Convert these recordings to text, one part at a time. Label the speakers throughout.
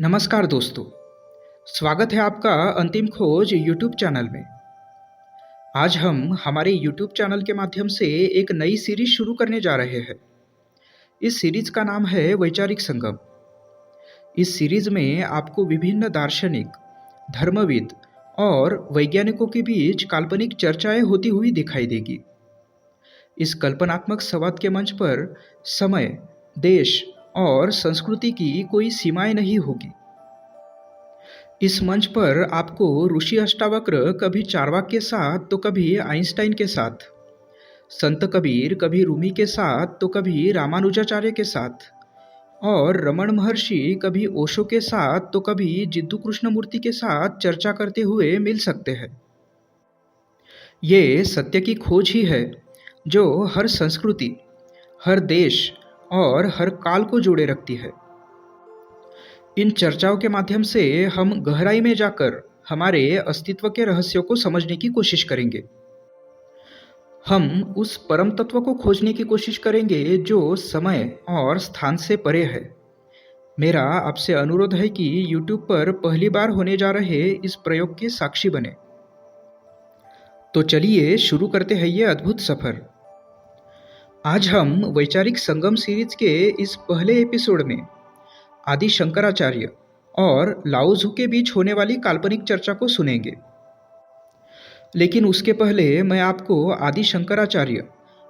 Speaker 1: नमस्कार दोस्तों, स्वागत है आपका अंतिम खोज यूट्यूब चैनल में। आज हम हमारे यूट्यूब चैनल के माध्यम से एक नई सीरीज शुरू करने जा रहे हैं। इस सीरीज का नाम है वैचारिक संगम। इस सीरीज में आपको विभिन्न दार्शनिक, धर्मविद और वैज्ञानिकों के बीच काल्पनिक चर्चाएं होती हुई दिखाई देगी। इस कल्पनात्मक संवाद के मंच पर समय, देश और संस्कृति की कोई सीमाएं नहीं होगी। इस मंच पर आपको ऋषि अष्टावक्र कभी चार्वाक के साथ तो कभी आइंस्टाइन के साथ, संत कबीर कभी रूमी के साथ तो कभी रामानुजाचार्य के साथ, और रमण महर्षि कभी ओशो के साथ तो कभी जिद्दू कृष्णमूर्ति के साथ चर्चा करते हुए मिल सकते हैं। ये सत्य की खोज ही है जो हर संस्कृति, हर देश और हर काल को जोड़े रखती है। इन चर्चाओं के माध्यम से हम गहराई में जाकर हमारे अस्तित्व के रहस्यों को समझने की कोशिश करेंगे। हम उस परम तत्व को खोजने की कोशिश करेंगे जो समय और स्थान से परे है। मेरा आपसे अनुरोध है कि YouTube पर पहली बार होने जा रहे इस प्रयोग के साक्षी बने। तो चलिए शुरू करते हैं ये अद्भुत सफर। आज हम वैचारिक संगम सीरीज के इस पहले एपिसोड में आदि शंकराचार्य और लाओ त्ज़ू के बीच होने वाली काल्पनिक चर्चा को सुनेंगे। लेकिन उसके पहले मैं आपको आदि शंकराचार्य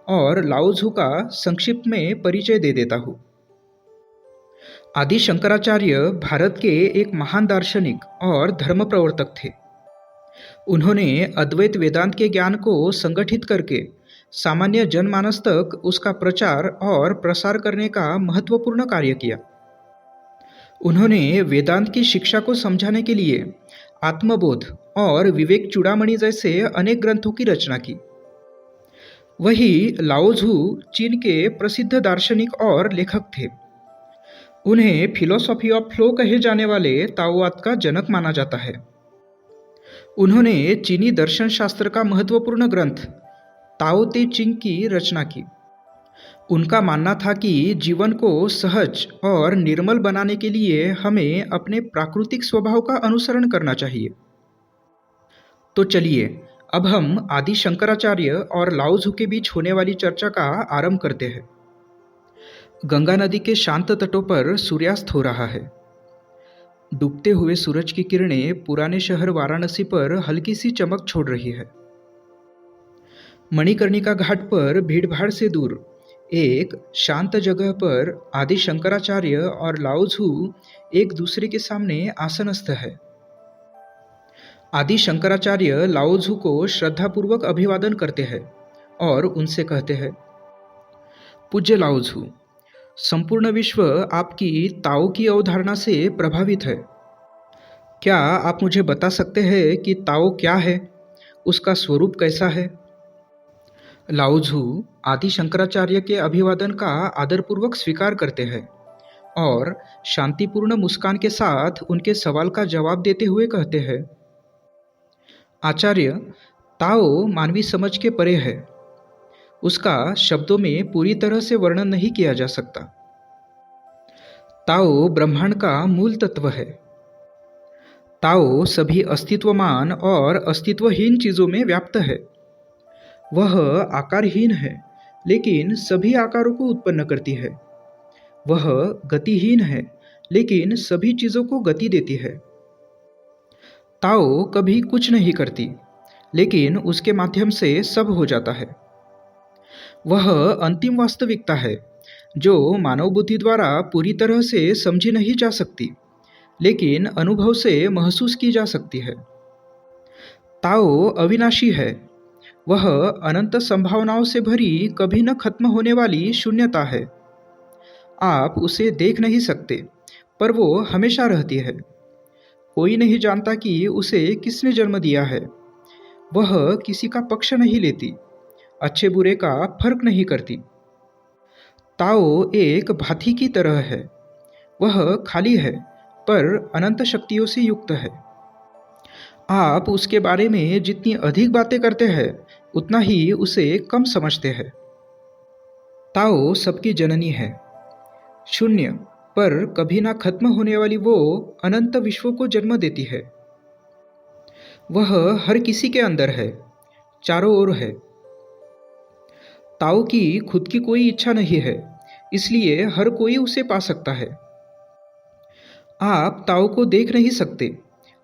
Speaker 1: और लाओ त्ज़ू का संक्षिप्त में परिचय दे देता हूँ। आदि शंकराचार्य भारत के एक महान दार्शनिक और धर्म प्रवर्तक थे। उन्होंने अद्वैत वेदांत के ज्ञान को संगठित करके सामान्य जनमानस तक उसका प्रचार और प्रसार करने का महत्वपूर्ण कार्य किया। उन्होंने वेदांत की शिक्षा को समझाने के लिए आत्मबोध और विवेक चूड़ामणि जैसे अनेक ग्रंथों की रचना की। वही लाओ त्ज़ू चीन के प्रसिद्ध दार्शनिक और लेखक थे। उन्हें फिलोसॉफी ऑफ फ्लो कहे जाने वाले ताओवाद का जनक माना जाता है। उन्होंने चीनी दर्शन शास्त्र का महत्वपूर्ण ग्रंथ ताओ ते चिंग की रचना की। उनका मानना था कि जीवन को सहज और निर्मल बनाने के लिए हमें अपने प्राकृतिक स्वभाव का अनुसरण करना चाहिए। तो चलिए अब हम आदि शंकराचार्य और लाओ त्ज़ू के बीच होने वाली चर्चा का आरंभ करते हैं। गंगा नदी के शांत तटों पर सूर्यास्त हो रहा है। डूबते हुए सूरज की किरणें पुराने शहर वाराणसी पर हल्की सी चमक छोड़ रही है। मणिकर्णिका घाट पर भीड़भाड़ से दूर एक शांत जगह पर आदि शंकराचार्य और लाओ त्ज़ू एक दूसरे के सामने आसनस्थ है। आदि शंकराचार्य लाओ त्ज़ू को श्रद्धापूर्वक अभिवादन करते हैं और उनसे कहते हैं, पूज्य लाओ त्ज़ू, संपूर्ण विश्व आपकी ताओ की अवधारणा से प्रभावित है। क्या आप मुझे बता सकते हैं कि ताओ क्या है, उसका स्वरूप कैसा है? लाओ त्ज़ू आदि शंकराचार्य के अभिवादन का आदरपूर्वक स्वीकार करते हैं और शांतिपूर्ण मुस्कान के साथ उनके सवाल का जवाब देते हुए कहते हैं, आचार्य, ताओ मानवी समझ के परे है। उसका शब्दों में पूरी तरह से वर्णन नहीं किया जा सकता। ताओ ब्रह्मांड का मूल तत्व है। ताओ सभी अस्तित्वमान और अस्तित्वहीन चीज़ों में व्याप्त है। वह आकारहीन है लेकिन सभी आकारों को उत्पन्न करती है। वह गतिहीन है लेकिन सभी चीज़ों को गति देती है। ताओ कभी कुछ नहीं करती लेकिन उसके माध्यम से सब हो जाता है। वह अंतिम वास्तविकता है जो मानव बुद्धि द्वारा पूरी तरह से समझी नहीं जा सकती लेकिन अनुभव से महसूस की जा सकती है। ताओ अविनाशी है। वह अनंत संभावनाओं से भरी कभी न खत्म होने वाली शून्यता है। आप उसे देख नहीं सकते पर वो हमेशा रहती है। कोई नहीं जानता कि उसे किसने जन्म दिया है। वह किसी का पक्ष नहीं लेती, अच्छे बुरे का फर्क नहीं करती। ताओ एक भाथी की तरह है। वह खाली है पर अनंत शक्तियों से युक्त है। आप उसके बारे में जितनी अधिक बातें करते हैं उतना ही उसे कम समझते हैं। ताओ सबकी जननी है। शून्य पर कभी ना खत्म होने वाली वो अनंत विश्वों को जन्म देती है। वह हर किसी के अंदर है, चारों ओर है। ताओ की खुद की कोई इच्छा नहीं है, इसलिए हर कोई उसे पा सकता है। आप ताओ को देख नहीं सकते,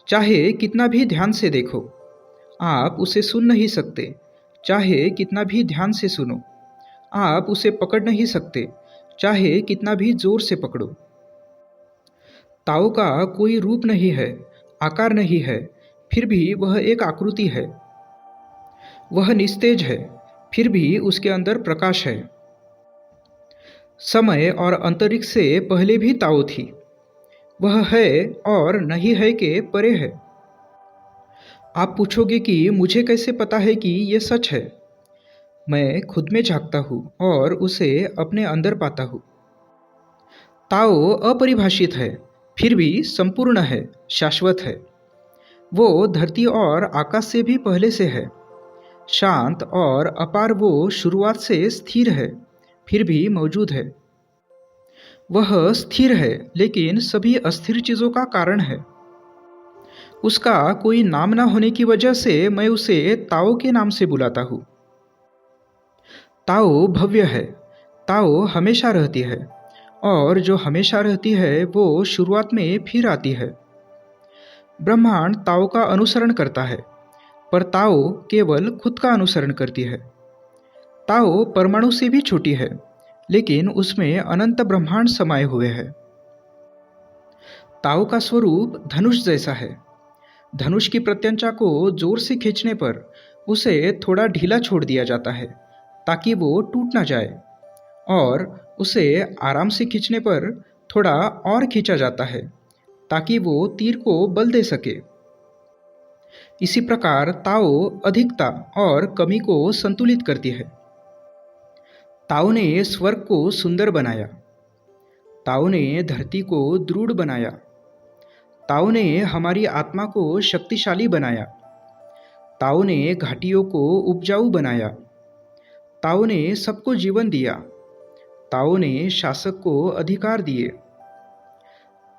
Speaker 1: चाहे कितना भी ध्यान से देखो। आप उसे सुन नहीं सकते, चाहे कितना भी ध्यान से सुनो। आप उसे पकड़ नहीं सकते, चाहे कितना भी जोर से पकड़ो। ताओ का कोई रूप नहीं है, आकार नहीं है, फिर भी वह एक आकृति है। वह निस्तेज है, फिर भी उसके अंदर प्रकाश है। समय और अंतरिक्ष से पहले भी ताओ थी। वह है और नहीं है के परे है। आप पूछोगे कि मुझे कैसे पता है कि ये सच है? मैं खुद में झांकता हूँ और उसे अपने अंदर पाता हूँ। ताओ अपरिभाषित है, फिर भी संपूर्ण है, शाश्वत है। वो धरती और आकाश से भी पहले से है। शांत और अपार वो शुरुआत से स्थिर है, फिर भी मौजूद है। वह स्थिर है, लेकिन सभी अस्थिर चीज़ों का कारण है। उसका कोई नाम ना होने की वजह से मैं उसे ताओ के नाम से बुलाता हूँ। ताओ भव्य है। ताओ हमेशा रहती है, और जो हमेशा रहती है वो शुरुआत में फिर आती है। ब्रह्मांड ताओ का अनुसरण करता है, पर ताओ केवल खुद का अनुसरण करती है। ताओ परमाणु से भी छोटी है, लेकिन उसमें अनंत ब्रह्मांड समाये हुए हैं। ताओ का स्वरूप धनुष जैसा है। धनुष की प्रत्यंचा को जोर से खींचने पर उसे थोड़ा ढीला छोड़ दिया जाता है, ताकि वो टूट ना जाए, और उसे आराम से खींचने पर थोड़ा और खींचा जाता है, ताकि वो तीर को बल दे सके। इसी प्रकार ताओ अधिकता और कमी को संतुलित करती है। ताओ ने स्वर्ग को सुंदर बनाया। ताओ ने धरती को दृढ़ बनाया। ताओ ने हमारी आत्मा को शक्तिशाली बनाया। ताओ ने घाटियों को उपजाऊ बनाया। ताओ ने सबको जीवन दिया। ताओ ने शासक को अधिकार दिए।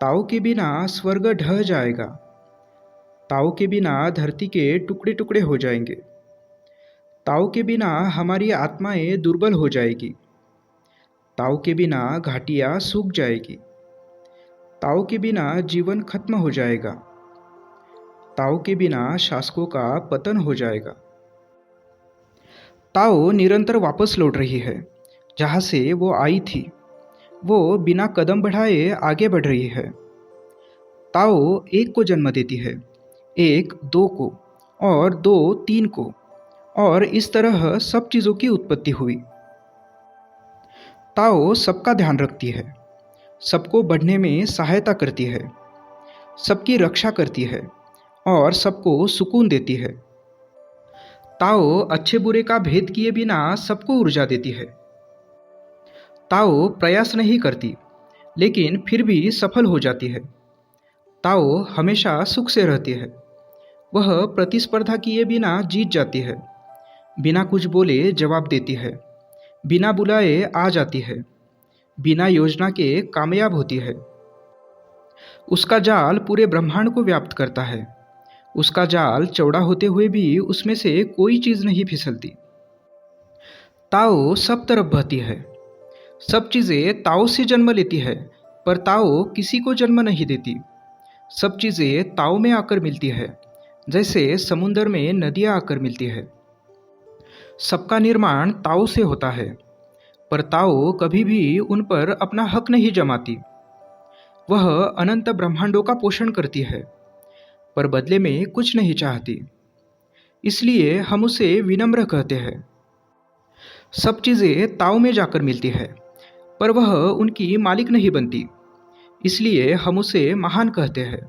Speaker 1: ताओ के बिना स्वर्ग ढह जाएगा। ताओ के बिना धरती के टुकड़े टुकड़े हो जाएंगे। ताओ के बिना हमारी आत्माएं दुर्बल हो जाएगी। ताओ के बिना घाटियाँ सूख जाएगी। ताओ के बिना जीवन खत्म हो जाएगा। ताओ के बिना शासकों का पतन हो जाएगा। ताओ निरंतर वापस लौट रही है, जहाँ से वो आई थी। वो बिना कदम बढ़ाए आगे बढ़ रही है। ताओ एक को जन्म देती है, एक दो को, और दो तीन को, और इस तरह सब चीज़ों की उत्पत्ति हुई। ताओ सबका ध्यान रखती है, सबको बढ़ने में सहायता करती है, सबकी रक्षा करती है और सबको सुकून देती है। ताओ अच्छे बुरे का भेद किए बिना सबको ऊर्जा देती है। ताओ प्रयास नहीं करती, लेकिन फिर भी सफल हो जाती है। ताओ हमेशा सुख से रहती है। वह प्रतिस्पर्धा किए बिना जीत जाती है। बिना कुछ बोले जवाब देती है। बिना बुलाए आ जाती है। बिना योजना के कामयाब होती है। उसका जाल पूरे ब्रह्मांड को व्याप्त करता है। उसका जाल चौड़ा होते हुए भी उसमें से कोई चीज़ नहीं फिसलती। ताओ सब तरफ बहती है। सब चीज़ें ताओ से जन्म लेती है, पर ताओ किसी को जन्म नहीं देती। सब चीज़ें ताओ में आकर मिलती है, जैसे समुंदर में नदियाँ आकर मिलती है। सबका निर्माण ताओ से होता है, पर ताओ कभी भी उन पर अपना हक नहीं जमाती। वह अनंत ब्रह्मांडों का पोषण करती है, पर बदले में कुछ नहीं चाहती। इसलिए हम उसे विनम्र कहते हैं। सब चीज़ें ताओ में जाकर मिलती है, पर वह उनकी मालिक नहीं बनती। इसलिए हम उसे महान कहते हैं।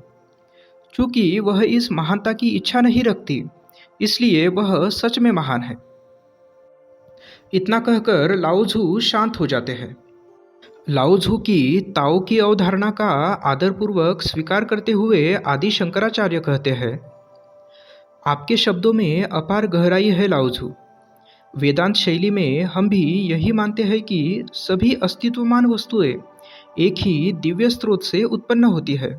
Speaker 1: चूँकि वह इस महानता की इच्छा नहीं रखती, इसलिए वह सच में महान है। इतना कहकर लाओझू शांत हो जाते हैं। लाओझू की ताओ की अवधारणा का आदरपूर्वक स्वीकार करते हुए आदि शंकराचार्य कहते हैं, आपके शब्दों में अपार गहराई है लाओझू। वेदांत शैली में हम भी यही मानते हैं कि सभी अस्तित्वमान वस्तुएं एक ही दिव्य स्रोत से उत्पन्न होती है।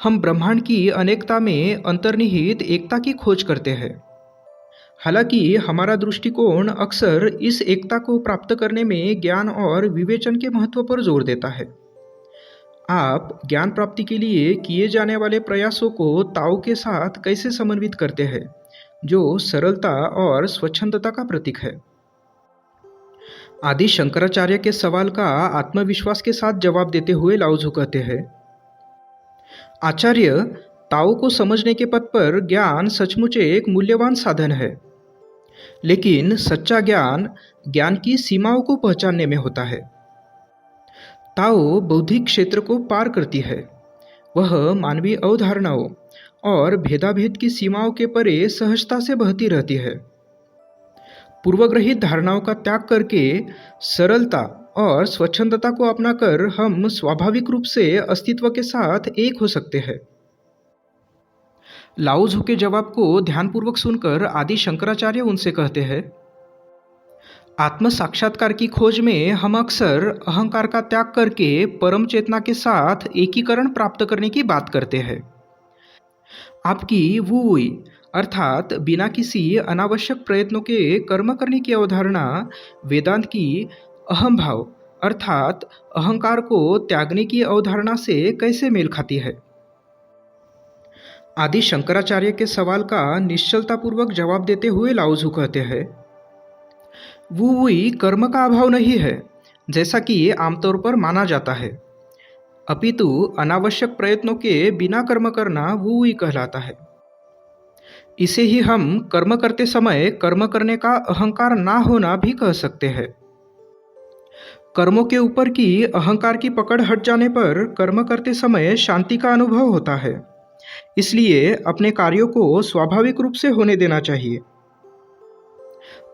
Speaker 1: हम ब्रह्मांड की अनेकता में अंतर्निहित एकता की खोज करते हैं। हालांकि हमारा दृष्टिकोण अक्सर इस एकता को प्राप्त करने में ज्ञान और विवेचन के महत्व पर जोर देता है। आप ज्ञान प्राप्ति के लिए किए जाने वाले प्रयासों को ताओ के साथ कैसे समन्वित करते हैं, जो सरलता और स्वच्छंदता का प्रतीक है? आदि शंकराचार्य के सवाल का आत्मविश्वास के साथ जवाब देते हुए लाओजू कहते हैं, आचार्य, ताओ को समझने के पथ पर ज्ञान सचमुच एक मूल्यवान साधन है। लेकिन सच्चा ज्ञान ज्ञान की सीमाओं को पहचानने में होता है। ताओ बौद्धिक क्षेत्र को पार करती है। वह मानवीय अवधारणाओं और भेदाभेद की सीमाओं के परे सहजता से बहती रहती है। पूर्वग्रहित धारणाओं का त्याग करके सरलता और स्वच्छंदता को अपनाकर हम स्वाभाविक रूप से अस्तित्व के साथ एक हो सकते हैं। लाओजू के जवाब को ध्यानपूर्वक सुनकर आदि शंकराचार्य उनसे कहते हैं, आत्म साक्षात्कार की खोज में हम अक्सर अहंकार का त्याग करके परम चेतना के साथ एकीकरण प्राप्त करने की बात करते हैं। आपकी वुई अर्थात बिना किसी अनावश्यक प्रयत्नों के कर्म करने की अवधारणा वेदांत की अहम भाव अर्थात अहंकार को त्यागने की अवधारणा से कैसे मेल खाती है? आदि शंकराचार्य के सवाल का निश्चलतापूर्वक जवाब देते हुए लाओजू कहते हैं, वुई कर्म का अभाव नहीं है, जैसा कि आमतौर पर माना जाता है, अपितु अनावश्यक प्रयत्नों के बिना कर्म करना वुई कहलाता है। इसे ही हम कर्म करते समय कर्म करने का अहंकार ना होना भी कह सकते हैं। कर्मों के ऊपर की अहंकार की पकड़ हट जाने पर कर्म करते समय शांति का अनुभव होता है। इसलिए अपने कार्यों को स्वाभाविक रूप से होने देना चाहिए।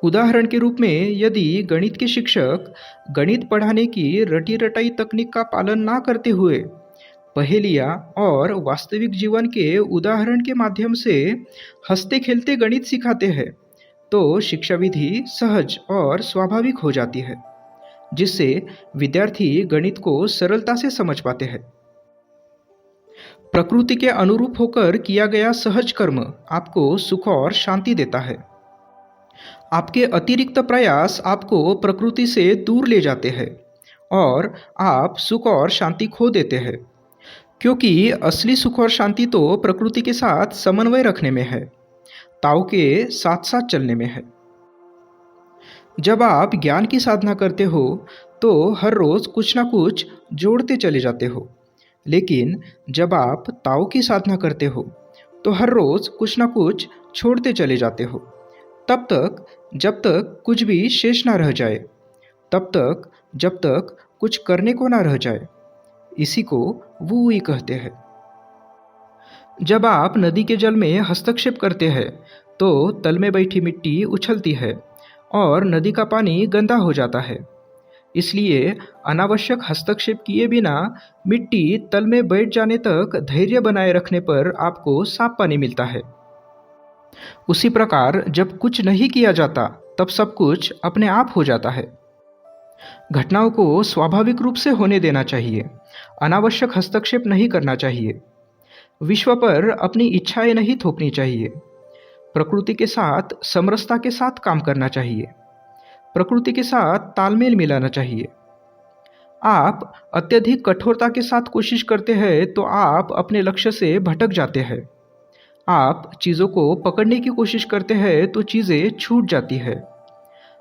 Speaker 1: उदाहरण के रूप में यदि गणित के शिक्षक गणित पढ़ाने की रटी रटाई तकनीक का पालन ना करते हुए पहेलियाँ और वास्तविक जीवन के उदाहरण के माध्यम से हंसते खेलते गणित सिखाते हैं, तो शिक्षा विधि सहज और स्वाभाविक हो जाती है, जिससे विद्यार्थी गणित को सरलता से समझ पाते हैं। प्रकृति के अनुरूप होकर किया गया सहज कर्म आपको सुख और शांति देता है। आपके अतिरिक्त प्रयास आपको प्रकृति से दूर ले जाते हैं और आप सुख और शांति खो देते हैं, क्योंकि असली सुख और शांति तो प्रकृति के साथ समन्वय रखने में है, ताओ के साथ साथ चलने में है। जब आप ज्ञान की साधना करते हो तो हर रोज कुछ ना कुछ जोड़ते चले जाते हो, लेकिन जब आप ताओ की साधना करते हो तो हर रोज कुछ ना कुछ छोड़ते चले जाते हो, तब तक जब तक कुछ भी शेष ना रह जाए, तब तक जब तक कुछ करने को ना रह जाए। इसी को वुई कहते हैं। जब आप नदी के जल में हस्तक्षेप करते हैं तो तल में बैठी मिट्टी उछलती है और नदी का पानी गंदा हो जाता है। इसलिए अनावश्यक हस्तक्षेप किए बिना मिट्टी तल में बैठ जाने तक धैर्य बनाए रखने पर आपको साफ पानी मिलता है। उसी प्रकार जब कुछ नहीं किया जाता तब सब कुछ अपने आप हो जाता है। घटनाओं को स्वाभाविक रूप से होने देना चाहिए, अनावश्यक हस्तक्षेप नहीं करना चाहिए। विश्व पर अपनी इच्छाएं नहीं थोपनी चाहिए। प्रकृति के साथ समरसता के साथ काम करना चाहिए। प्रकृति के साथ तालमेल मिलाना चाहिए। आप अत्यधिक कठोरता के साथ कोशिश करते हैं तो आप अपने लक्ष्य से भटक जाते हैं। आप चीज़ों को पकड़ने की कोशिश करते हैं तो चीज़ें छूट जाती है।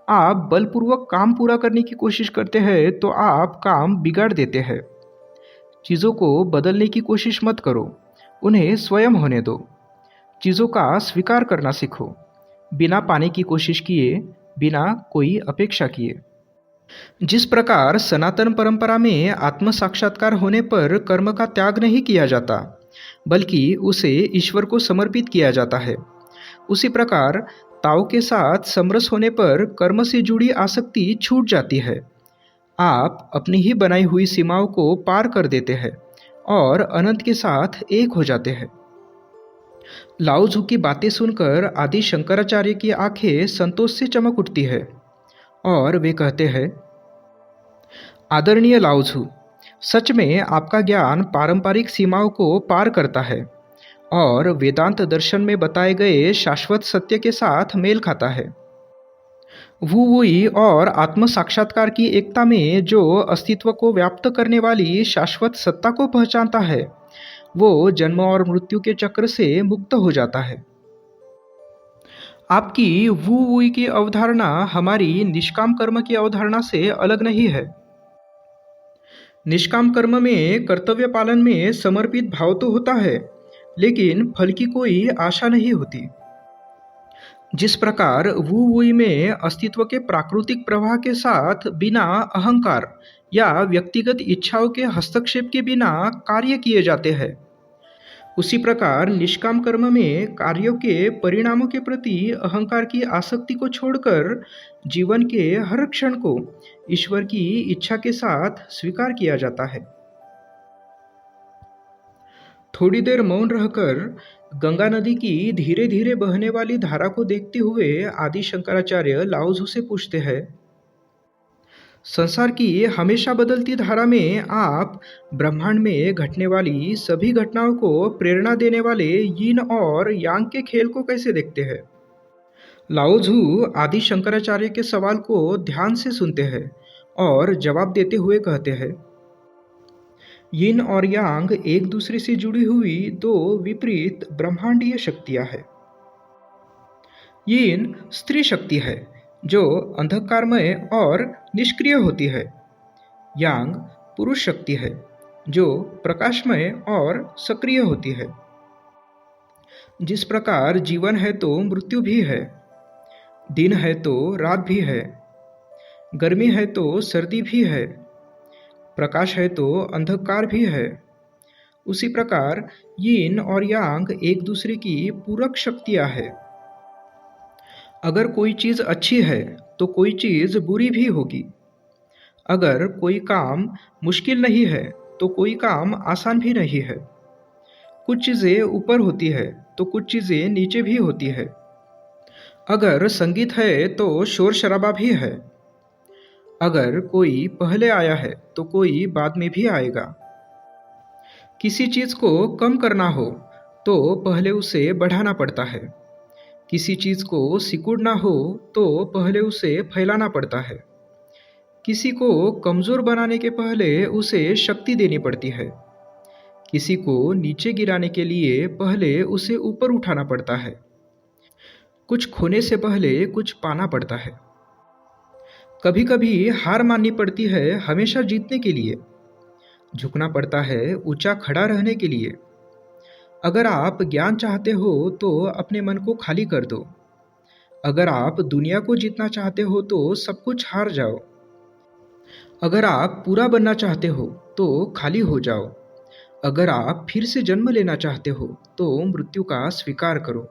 Speaker 1: आप बलपूर्वक काम पूरा करने की कोशिश करते हैं तो आप काम बिगाड़ देते हैं। चीज़ों को बदलने की कोशिश मत करो, उन्हें स्वयं होने दो। चीज़ों का स्वीकार करना सीखो, बिना पाने की कोशिश किए, बिना कोई अपेक्षा किए। जिस प्रकार सनातन परंपरा में आत्म साक्षात्कार होने पर कर्म का त्याग नहीं किया जाता, बल्कि उसे ईश्वर को समर्पित किया जाता है, उसी प्रकार ताओ के साथ समरस होने पर कर्म से जुड़ी आसक्ति छूट जाती है। आप अपनी ही बनाई हुई सीमाओं को पार कर देते हैं और अनंत के साथ एक हो जाते हैं। लाओजू की बातें सुनकर आदि शंकराचार्य की आंखें संतोष से चमक उठती है और वे कहते हैं, आदरणीय लाओत्सु, सच में आपका ज्ञान पारंपरिक सीमाओं को पार करता है और वेदांत दर्शन में बताए गए शाश्वत सत्य के साथ मेल खाता है। वू वुई और आत्म साक्षात्कार की एकता में जो अस्तित्व को व्याप्त करने वाली शाश्वत सत्ता को पहचानता है, वो जन्म और मृत्यु के चक्र से मुक्त हो जाता है। आपकी वू वुई की अवधारणा हमारी निष्काम कर्म की अवधारणा से अलग नहीं है। निष्काम कर्म में कर्तव्य पालन में समर्पित भाव तो होता है, लेकिन फल की कोई आशा नहीं होती। जिस प्रकार वू वुई में अस्तित्व के प्राकृतिक प्रवाह के साथ बिना अहंकार या व्यक्तिगत इच्छाओं के हस्तक्षेप के बिना कार्य किए जाते हैं, उसी प्रकार निष्काम कर्म में कार्यों के परिणामों के प्रति अहंकार की आसक्ति को छोड़कर जीवन के हर क्षण को ईश्वर की इच्छा के साथ स्वीकार किया जाता है। थोड़ी देर मौन रहकर गंगा नदी की धीरे धीरे बहने वाली धारा को देखते हुए आदि शंकराचार्य लाओत्सु से पूछते हैं, संसार की हमेशा बदलती धारा में आप ब्रह्मांड में घटने वाली सभी घटनाओं को प्रेरणा देने वाले यिन और यांग के खेल को कैसे देखते हैं? लाओत्सु आदि शंकराचार्य के सवाल को ध्यान से सुनते हैं और जवाब देते हुए कहते हैं, यिन और यांग एक दूसरे से जुड़ी हुई दो विपरीत ब्रह्मांडीय शक्तियां हैं। यिन स्त्री शक्ति है जो अंधकारमय और निष्क्रिय होती है। यांग पुरुष शक्ति है जो प्रकाशमय और सक्रिय होती है। जिस प्रकार जीवन है तो मृत्यु भी है, दिन है तो रात भी है, गर्मी है तो सर्दी भी है, प्रकाश है तो अंधकार भी है, उसी प्रकार यिन और यांग एक दूसरे की पूरक शक्तियां हैं। अगर कोई चीज़ अच्छी है तो कोई चीज़ बुरी भी होगी। अगर कोई काम मुश्किल नहीं है तो कोई काम आसान भी नहीं है। कुछ चीज़ें ऊपर होती है तो कुछ चीज़ें नीचे भी होती है। अगर संगीत है तो शोर शराबा भी है। अगर कोई पहले आया है तो कोई बाद में भी आएगा। किसी चीज़ को कम करना हो तो पहले उसे बढ़ाना पड़ता है। किसी चीज़ को सिकुड़ना हो तो पहले उसे फैलाना पड़ता है। किसी को कमज़ोर बनाने के पहले उसे शक्ति देनी पड़ती है। किसी को नीचे गिराने के लिए पहले उसे ऊपर उठाना पड़ता है। कुछ खोने से पहले कुछ पाना पड़ता है। कभी कभी हार माननी पड़ती है हमेशा जीतने के लिए। झुकना पड़ता है ऊंचा खड़ा रहने के लिए। अगर आप ज्ञान चाहते हो तो अपने मन को खाली कर दो। अगर आप दुनिया को जीतना चाहते हो तो सब कुछ हार जाओ। अगर आप पूरा बनना चाहते हो तो खाली हो जाओ। अगर आप फिर से जन्म लेना चाहते हो तो मृत्यु का स्वीकार करो।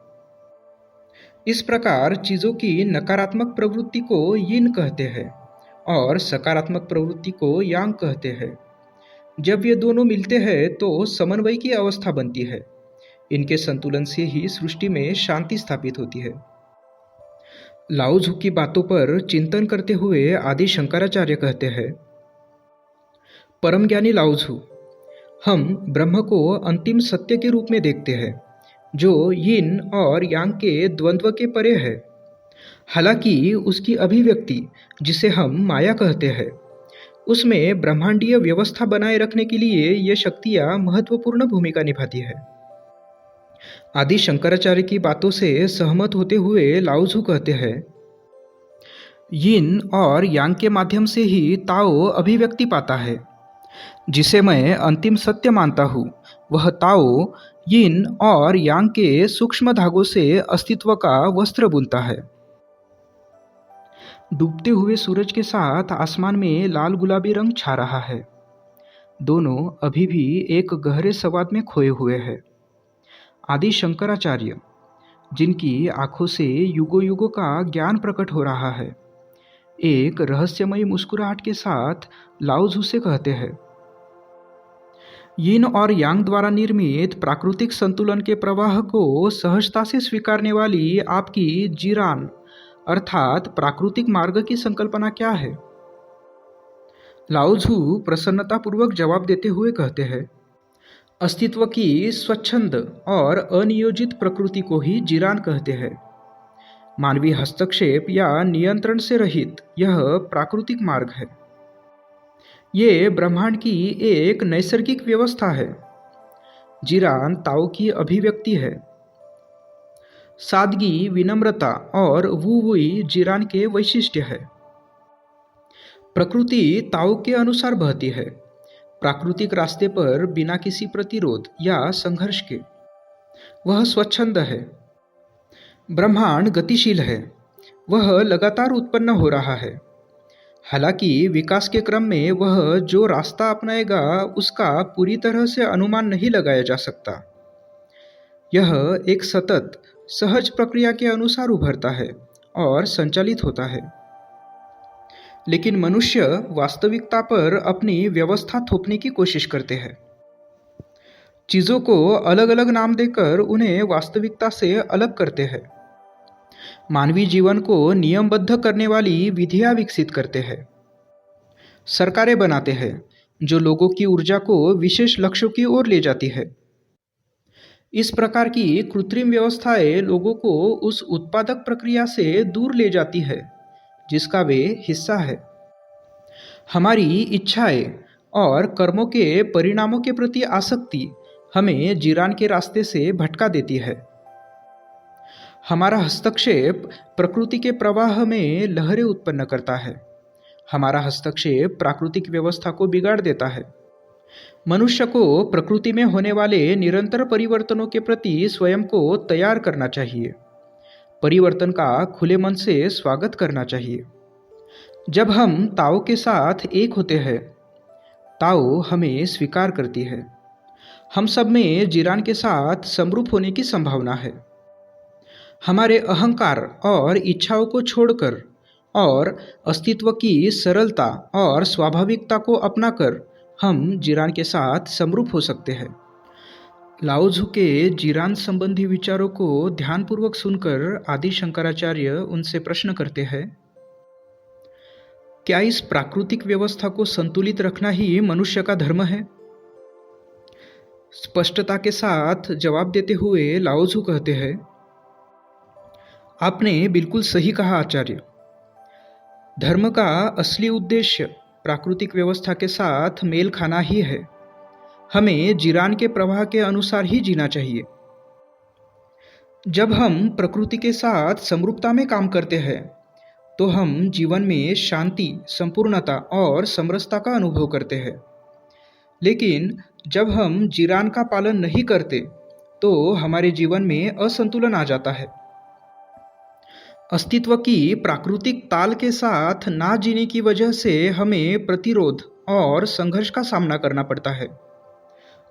Speaker 1: इस प्रकार चीज़ों की नकारात्मक प्रवृत्ति को यिन कहते हैं और सकारात्मक प्रवृत्ति को यांग कहते हैं। जब ये दोनों मिलते हैं तो समन्वय की अवस्था बनती है। इनके संतुलन से ही सृष्टि में शांति स्थापित होती है। लाओत्सु की बातों पर चिंतन करते हुए आदि शंकराचार्य कहते हैं, परम ज्ञानी लाओत्सु, हम ब्रह्म को अंतिम सत्य के रूप में देखते हैं जो यिन और यांग के द्वंद्व के परे है। हालांकि उसकी अभिव्यक्ति जिसे हम माया कहते हैं, उसमें ब्रह्मांडीय व्यवस्था बनाए रखने के लिए ये शक्तियाँ महत्वपूर्ण भूमिका निभाती है। आदि शंकराचार्य की बातों से सहमत होते हुए लाओत्सु कहते हैं, यिन और यांग के माध्यम से ही ताओ अभिव्यक्ति पाता है। जिसे मैं अंतिम सत्य मानता हूँ वह ताओ यिन और यांग के सूक्ष्म धागों से अस्तित्व का वस्त्र बुनता है। डूबते हुए सूरज के साथ आसमान में लाल गुलाबी रंग छा रहा है। दोनों अभी भी एक गहरे संवाद में खोए हुए हैं। आदि शंकराचार्य, जिनकी आंखों से युगों युगों का ज्ञान प्रकट हो रहा है, एक रहस्यमयी मुस्कुराहट के साथ लाओत्सु से कहते हैं, यिन और यांग द्वारा निर्मित प्राकृतिक संतुलन के प्रवाह को सहजता से स्वीकारने वाली आपकी जीरान अर्थात प्राकृतिक मार्ग की संकल्पना क्या है? लाओज़ू प्रसन्नतापूर्वक जवाब देते हुए कहते हैं, अस्तित्व की स्वच्छंद और अनियोजित प्रकृति को ही जीरान कहते हैं। मानवीय हस्तक्षेप या नियंत्रण से रहित यह प्राकृतिक मार्ग है। ये ब्रह्मांड की एक नैसर्गिक व्यवस्था है। जीरान ताओ की अभिव्यक्ति है। सादगी, विनम्रता और वुवुई जीरान के वैशिष्ट्य है। प्रकृति ताओ के अनुसार बहती है, प्राकृतिक रास्ते पर बिना किसी प्रतिरोध या संघर्ष के। वह स्वच्छंद है। ब्रह्मांड गतिशील है, वह लगातार उत्पन्न हो रहा है। हालांकि विकास के क्रम में वह जो रास्ता अपनाएगा उसका पूरी तरह से अनुमान नहीं लगाया जा सकता। यह एक सतत सहज प्रक्रिया के अनुसार उभरता है और संचालित होता है। लेकिन मनुष्य वास्तविकता पर अपनी व्यवस्था थोपने की कोशिश करते हैं। चीज़ों को अलग अलग नाम देकर उन्हें वास्तविकता से अलग करते हैं। मानवीय जीवन को नियमबद्ध करने वाली विधियां विकसित करते हैं। सरकारें बनाते हैं जो लोगों की ऊर्जा को विशेष लक्ष्यों की ओर ले जाती है। इस प्रकार की कृत्रिम व्यवस्थाएं लोगों को उस उत्पादक प्रक्रिया से दूर ले जाती है जिसका वे हिस्सा है। हमारी इच्छाएं और कर्मों के परिणामों के प्रति आसक्ति हमें जीरान के रास्ते से भटका देती है। हमारा हस्तक्षेप प्रकृति के प्रवाह में लहरें उत्पन्न करता है। हमारा हस्तक्षेप प्राकृतिक व्यवस्था को बिगाड़ देता है। मनुष्य को प्रकृति में होने वाले निरंतर परिवर्तनों के प्रति स्वयं को तैयार करना चाहिए। परिवर्तन का खुले मन से स्वागत करना चाहिए। जब हम ताओ के साथ एक होते हैं, ताओ हमें स्वीकार करती है। हम सब में जीरान के साथ समरूप होने की संभावना है। हमारे अहंकार और इच्छाओं को छोड़कर और अस्तित्व की सरलता और स्वाभाविकता को अपनाकर हम जीरान के साथ समरूप हो सकते हैं। लाओज़ू के जीरान संबंधी विचारों को ध्यानपूर्वक सुनकर आदि शंकराचार्य उनसे प्रश्न करते हैं, क्या इस प्राकृतिक व्यवस्था को संतुलित रखना ही मनुष्य का धर्म है? स्पष्टता के साथ जवाब देते हुए लाओज़ू कहते हैं, आपने बिल्कुल सही कहा आचार्य। धर्म का असली उद्देश्य प्राकृतिक व्यवस्था के साथ मेल खाना ही है। हमें जीरान के प्रवाह के अनुसार ही जीना चाहिए। जब हम प्रकृति के साथ समरूपता में काम करते हैं तो हम जीवन में शांति, संपूर्णता और समरसता का अनुभव करते हैं। लेकिन जब हम जीरान का पालन नहीं करते तो हमारे जीवन में असंतुलन आ जाता है। अस्तित्व की प्राकृतिक ताल के साथ ना जीने की वजह से हमें प्रतिरोध और संघर्ष का सामना करना पड़ता है।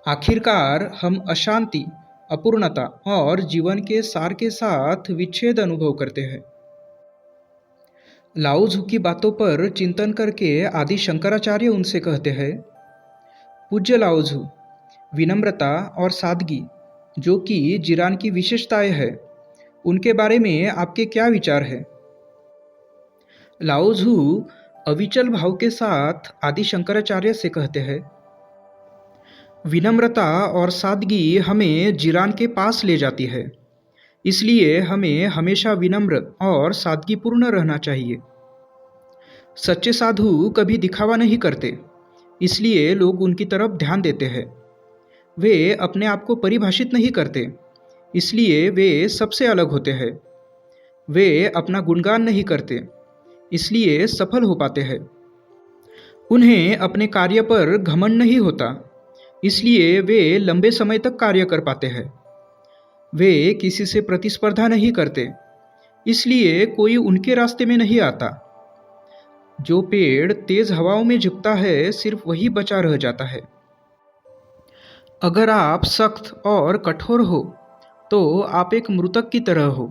Speaker 1: आखिरकार हम अशांति, अपूर्णता और जीवन के सार के साथ विच्छेद अनुभव करते हैं। लाओज़ू की बातों पर चिंतन करके आदि शंकराचार्य उनसे कहते हैं, पूज्य लाओज़ू, विनम्रता और सादगी जो कि जीरान की विशेषताएं हैं, उनके बारे में आपके क्या विचार हैं? लाओज़ू अविचल भाव के साथ आदि शंकराचार्य से कहते हैं, विनम्रता और सादगी हमें जीरान के पास ले जाती है। इसलिए हमें हमेशा विनम्र और सादगीपूर्ण रहना चाहिए। सच्चे साधु कभी दिखावा नहीं करते, इसलिए लोग उनकी तरफ ध्यान देते हैं। वे अपने आप को परिभाषित नहीं करते, इसलिए वे सबसे अलग होते हैं। वे अपना गुणगान नहीं करते, इसलिए सफल हो पाते हैं। उन्हें अपने कार्य पर घमंड नहीं होता, इसलिए वे लंबे समय तक कार्य कर पाते हैं। वे किसी से प्रतिस्पर्धा नहीं करते, इसलिए कोई उनके रास्ते में नहीं आता। जो पेड़ तेज हवाओं में झुकता है, सिर्फ वही बचा रह जाता है। अगर आप सख्त और कठोर हो तो आप एक मृतक की तरह हो।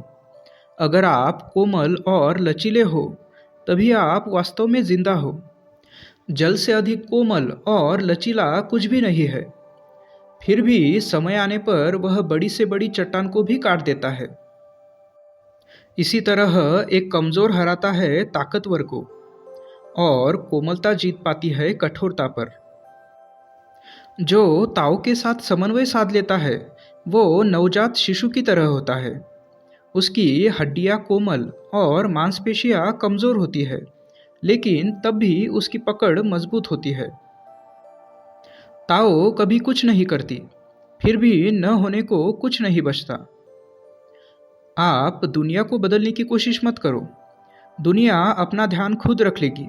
Speaker 1: अगर आप कोमल और लचीले हो तभी आप वास्तव में जिंदा हो। जल से अधिक कोमल और लचीला कुछ भी नहीं है। फिर भी समय आने पर वह बड़ी से बड़ी चट्टान को भी काट देता है। इसी तरह एक कमज़ोर हराता है ताकतवर को। और कोमलता जीत पाती है कठोरता पर। जो ताओ के साथ समन्वय साध लेता है वो नवजात शिशु की तरह होता है। उसकी हड्डियां कोमल और मांसपेशियां कमजोर होती है, लेकिन तब भी उसकी पकड़ मजबूत होती है। ताओ कभी कुछ नहीं करती, फिर भी न होने को कुछ नहीं बचता। आप दुनिया को बदलने की कोशिश मत करो, दुनिया अपना ध्यान खुद रख लेगी।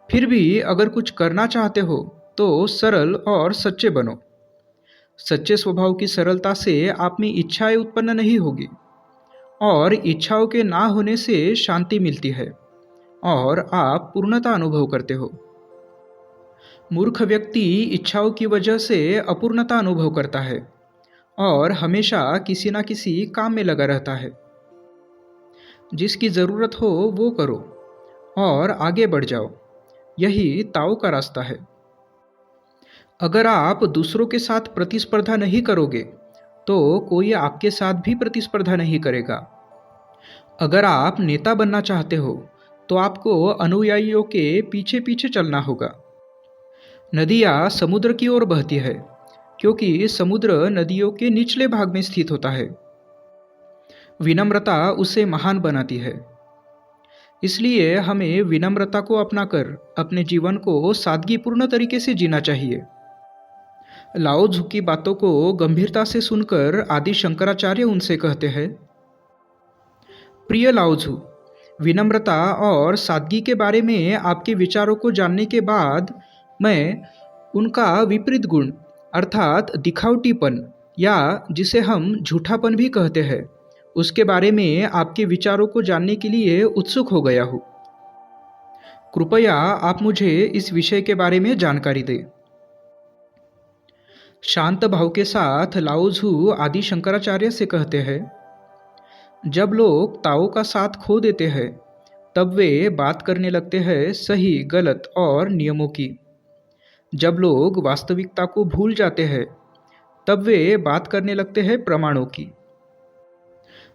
Speaker 1: फिर भी अगर कुछ करना चाहते हो तो सरल और सच्चे बनो। सच्चे स्वभाव की सरलता से आप में इच्छाएं उत्पन्न नहीं होगी, और इच्छाओं के ना होने से शांति मिलती है और आप पूर्णता अनुभव करते हो। मूर्ख व्यक्ति इच्छाओं की वजह से अपूर्णता अनुभव करता है और हमेशा किसी न किसी काम में लगा रहता है। जिसकी ज़रूरत हो वो करो और आगे बढ़ जाओ, यही ताओ का रास्ता है। अगर आप दूसरों के साथ प्रतिस्पर्धा नहीं करोगे तो कोई आपके साथ भी प्रतिस्पर्धा नहीं करेगा। अगर आप नेता बनना चाहते हो तो आपको अनुयायियों के पीछे पीछे चलना होगा। नदियाँ समुद्र की ओर बहती है क्योंकि समुद्र नदियों के निचले भाग में स्थित होता है। विनम्रता उसे महान बनाती है। इसलिए हमें विनम्रता को अपनाकर अपने जीवन को सादगीपूर्ण तरीके से जीना चाहिए। लाओ त्सु की बातों को गंभीरता से सुनकर आदि शंकराचार्य उनसे कहते हैं, प्रिय लाओ त्सु, विनम्रता और सादगी के बारे में आपके विचारों को जानने के बाद मैं उनका विपरीत गुण अर्थात दिखावटीपन, या जिसे हम झूठापन भी कहते हैं, उसके बारे में आपके विचारों को जानने के लिए उत्सुक हो गया हूँ। कृपया आप मुझे इस विषय के बारे में जानकारी दें। शांत भाव के साथ लाओ त्सु आदि शंकराचार्य से कहते हैं, जब लोग ताओ का साथ खो देते हैं तब वे बात करने लगते हैं सही गलत और नियमों की। जब लोग वास्तविकता को भूल जाते हैं तब वे बात करने लगते हैं प्रमाणों की।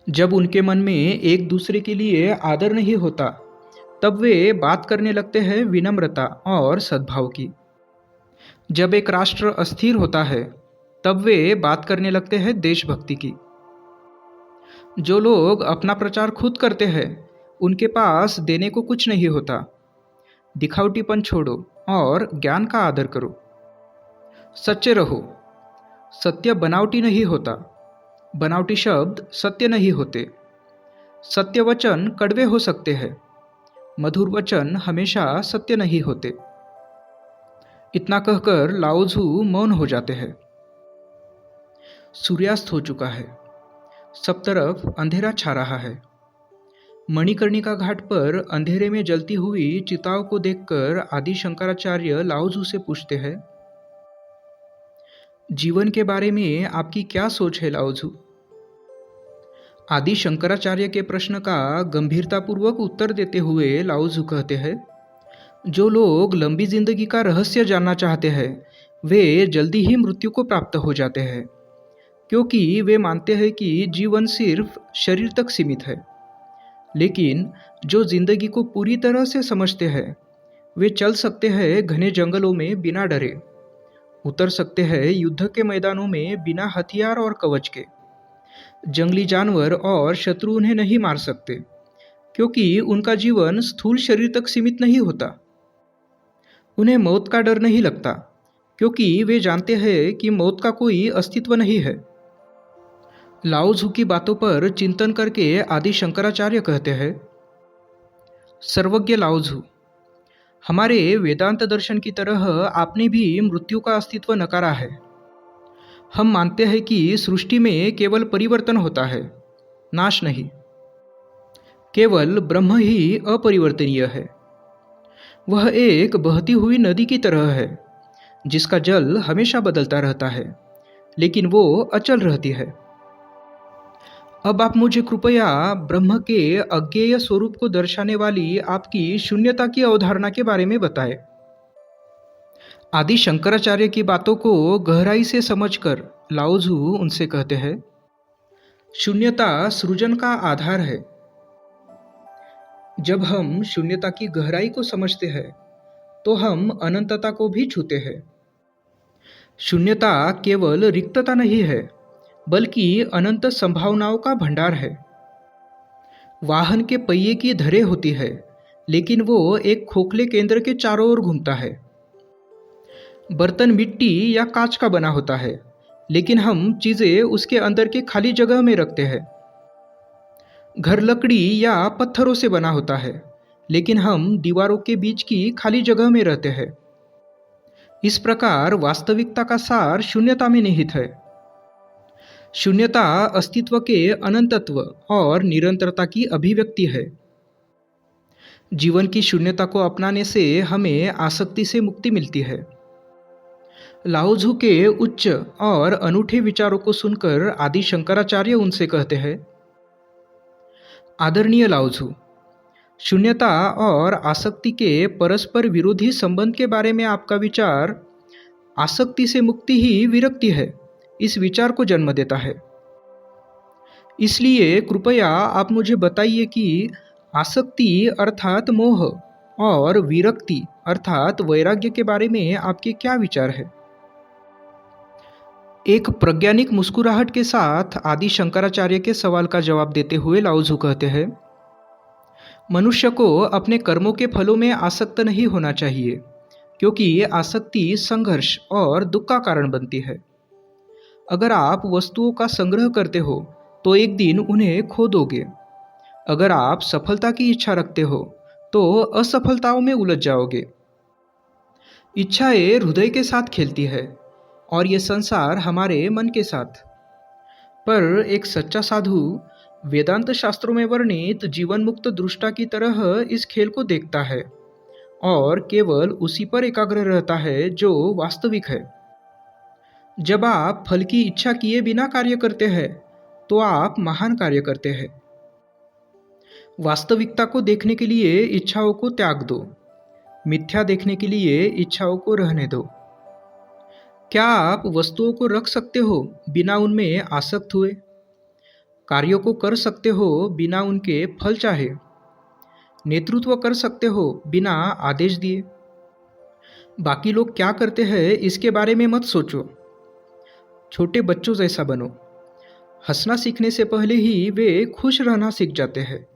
Speaker 1: जब उनके मन में एक दूसरे के लिए आदर नहीं होता तब वे बात करने लगते हैं विनम्रता और सद्भाव की। जब एक राष्ट्र अस्थिर होता है तब वे बात करने लगते हैं देशभक्ति की। जो लोग अपना प्रचार खुद करते हैं उनके पास देने को कुछ नहीं होता। दिखावटीपन छोड़ो और ज्ञान का आदर करो। सच्चे रहो। सत्य बनावटी नहीं होता, बनावटी शब्द सत्य नहीं होते। सत्य वचन कड़वे हो सकते हैं, मधुर वचन हमेशा सत्य नहीं होते। इतना कहकर लाओ त्सु मौन हो जाते हैं। सूर्यास्त हो चुका है, सब तरफ अंधेरा छा रहा है। मणिकर्णिका घाट पर अंधेरे में जलती हुई चिताओं को देखकर आदि शंकराचार्य लाओ त्सु से पूछते हैं, जीवन के बारे में आपकी क्या सोच है लाओ त्सु? आदि शंकराचार्य के प्रश्न का गंभीरतापूर्वक उत्तर देते हुए लाओ त्सु कहते हैं, जो लोग लंबी जिंदगी का रहस्य जानना चाहते हैं वे जल्दी ही मृत्यु को प्राप्त हो जाते हैं, क्योंकि वे मानते हैं कि जीवन सिर्फ शरीर तक सीमित है। लेकिन जो जिंदगी को पूरी तरह से समझते हैं वे चल सकते हैं घने जंगलों में बिना डरे, उतर सकते हैं युद्ध के मैदानों में बिना हथियार और कवच के। जंगली जानवर और शत्रु उन्हें नहीं मार सकते, क्योंकि उनका जीवन स्थूल शरीर तक सीमित नहीं होता। उन्हें मौत का डर नहीं लगता, क्योंकि वे जानते हैं कि मौत का कोई अस्तित्व नहीं है। लाओ त्सु की बातों पर चिंतन करके आदि शंकराचार्य कहते हैं, सर्वज्ञ लाओ त्सु, हमारे वेदांत दर्शन की तरह आपने भी मृत्यु का अस्तित्व नकारा है। हम मानते हैं कि सृष्टि में केवल परिवर्तन होता है, नाश नहीं। केवल ब्रह्म ही अपरिवर्तनीय है। वह एक बहती हुई नदी की तरह है जिसका जल हमेशा बदलता रहता है, लेकिन वो अचल रहती है। अब आप मुझे कृपया ब्रह्म के अज्ञेय स्वरूप को दर्शाने वाली आपकी शून्यता की अवधारणा के बारे में बताएं। आदि शंकराचार्य की बातों को गहराई से समझकर लाओ त्सु उनसे कहते हैं, शून्यता सृजन का आधार है। जब हम शून्यता की गहराई को समझते हैं तो हम अनंतता को भी छूते हैं। शून्यता केवल रिक्तता नहीं है, बल्कि अनंत संभावनाओं का भंडार है। वाहन के पहिए की धरे होती है, लेकिन वो एक खोखले केंद्र के चारों ओर घूमता है। बर्तन मिट्टी या कांच का बना होता है, लेकिन हम चीजें उसके अंदर के खाली जगह में रखते हैं। घर लकड़ी या पत्थरों से बना होता है, लेकिन हम दीवारों के बीच की खाली जगह में रहते हैं। इस प्रकार वास्तविकता का सार शून्यता में निहित है। शून्यता अस्तित्व के अनंतत्व और निरंतरता की अभिव्यक्ति है। जीवन की शून्यता को अपनाने से हमें आसक्ति से मुक्ति मिलती है। लाओजू के उच्च और अनूठे विचारों को सुनकर आदि शंकराचार्य उनसे कहते हैं, आदरणीय लाओजू, शून्यता और आसक्ति के परस्पर विरोधी संबंध के बारे में आपका विचार आसक्ति से मुक्ति ही विरक्ति है, इस विचार को जन्म देता है। इसलिए कृपया आप मुझे बताइए कि आसक्ति अर्थात मोह और विरक्ति अर्थात वैराग्य के बारे में आपके क्या विचार है। एक प्रज्ञानिक मुस्कुराहट के साथ आदि शंकराचार्य के सवाल का जवाब देते हुए लाओजू कहते हैं, मनुष्य को अपने कर्मों के फलों में आसक्त नहीं होना चाहिए, क्योंकि आसक्ति संघर्ष और दुख का कारण बनती है। अगर आप वस्तुओं का संग्रह करते हो तो एक दिन उन्हें खो दोगे। अगर आप सफलता की इच्छा रखते हो तो असफलताओं में उलझ जाओगे। इच्छाएं हृदय के साथ खेलती है और ये संसार हमारे मन के साथ। पर एक सच्चा साधु वेदांत शास्त्रों में वर्णित जीवन मुक्त दृष्टा की तरह इस खेल को देखता है और केवल उसी पर एकाग्र रहता है जो वास्तविक है। जब आप फल की इच्छा किए बिना कार्य करते हैं तो आप महान कार्य करते हैं। वास्तविकता को देखने के लिए इच्छाओं को त्याग दो, मिथ्या देखने के लिए इच्छाओं को रहने दो। क्या आप वस्तुओं को रख सकते हो बिना उनमें आसक्त हुए? कार्यों को कर सकते हो बिना उनके फल चाहे? नेतृत्व कर सकते हो बिना आदेश दिए? बाकी लोग क्या करते हैं इसके बारे में मत सोचो। छोटे बच्चों जैसा बनो। हंसना सीखने से पहले ही वे खुश रहना सीख जाते हैं।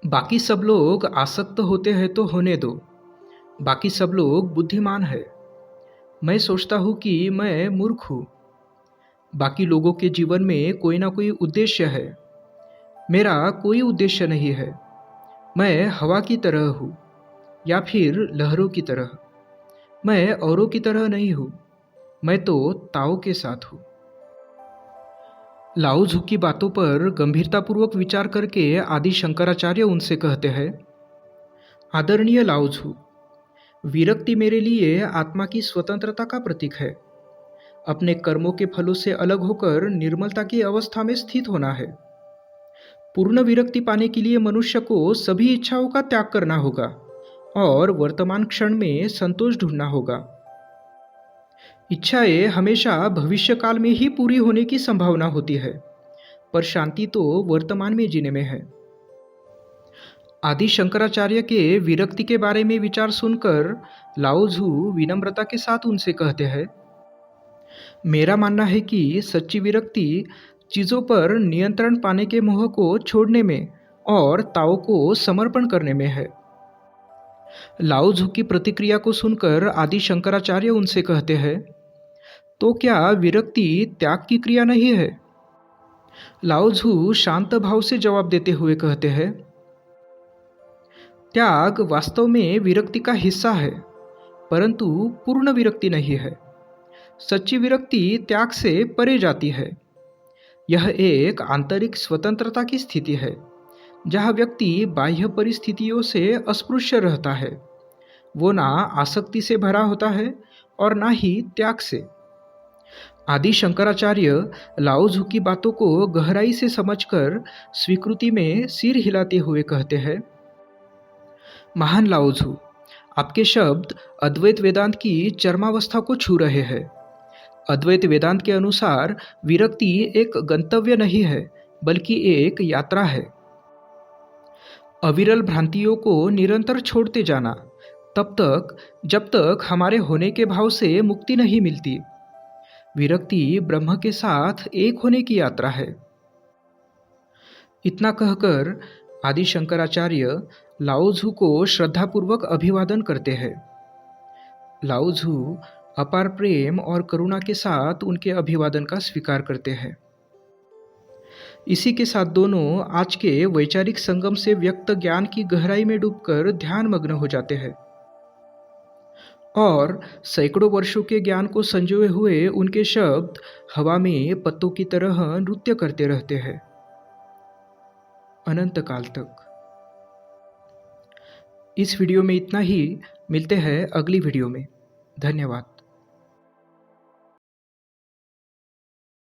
Speaker 1: बाकी सब लोग आसक्त होते हैं तो होने दो। बाकी सब लोग बुद्धिमान है। मैं सोचता हूँ कि मैं मूर्ख हूँ। बाकी लोगों के जीवन में कोई ना कोई उद्देश्य है। मेरा कोई उद्देश्य नहीं है। मैं हवा की तरह हूँ या फिर लहरों की तरह। मैं औरों की तरह नहीं हूँ। मैं तो ताओ के साथ हूँ। लाओजू की बातों पर गंभीरतापूर्वक विचार करके आदि शंकराचार्य उनसे कहते हैं, आदरणीय लाओजू, विरक्ति मेरे लिए आत्मा की स्वतंत्रता का प्रतीक है। अपने कर्मों के फलों से अलग होकर निर्मलता की अवस्था में स्थित होना है। पूर्ण विरक्ति पाने के लिए मनुष्य को सभी इच्छाओं का त्याग करना होगा और वर्तमान क्षण में संतोष ढूंढना होगा। इच्छाएं हमेशा भविष्य काल में ही पूरी होने की संभावना होती है, पर शांति तो वर्तमान में जीने में है। आदि शंकराचार्य के विरक्ति के बारे में विचार सुनकर लाओजू विनम्रता के साथ उनसे कहते हैं, मेरा मानना है कि सच्ची विरक्ति चीजों पर नियंत्रण पाने के मोह को छोड़ने में और ताओ को समर्पण करने में है। लाओजू की प्रतिक्रिया को सुनकर आदि शंकराचार्य उनसे कहते हैं, तो क्या विरक्ति त्याग की क्रिया नहीं है? लाओजू शांत भाव से जवाब देते हुए कहते हैं, त्याग वास्तव में विरक्ति का हिस्सा है, परंतु पूर्ण विरक्ति नहीं है। सच्ची विरक्ति त्याग से परे जाती है। यह एक आंतरिक स्वतंत्रता की स्थिति है, जहाँ व्यक्ति बाह्य परिस्थितियों से अस्पृश्य रहता है। वो ना आसक्ति से भरा होता है और ना ही त्याग से। आदि शंकराचार्य लाओजू की बातों को गहराई से समझकर स्वीकृति में सिर हिलाते हुए कहते हैं, महान लाओजू, आपके शब्द अद्वैत वेदांत की चरमावस्था को छू रहे हैं। अद्वैत वेदांत के अनुसार विरक्ति एक गंतव्य नहीं है, बल्कि एक यात्रा है। अविरल भ्रांतियों को निरंतर छोड़ते जाना, तब तक जब तक हमारे होने के भाव से मुक्ति नहीं मिलती। विरक्ति ब्रह्म के साथ एक होने की यात्रा है। इतना कहकर आदि शंकराचार्य लाओजू को श्रद्धापूर्वक अभिवादन करते हैं। लाओजू अपार प्रेम और करुणा के साथ उनके अभिवादन का स्वीकार करते हैं। इसी के साथ दोनों आज के वैचारिक संगम से व्यक्त ज्ञान की गहराई में डूबकर ध्यान मग्न हो जाते हैं और सैकड़ों वर्षों के ज्ञान को संजोए हुए उनके शब्द हवा में पत्तों की तरह नृत्य करते रहते हैं अनंत काल तक। इस वीडियो में इतना ही। मिलते हैं अगली वीडियो में। धन्यवाद।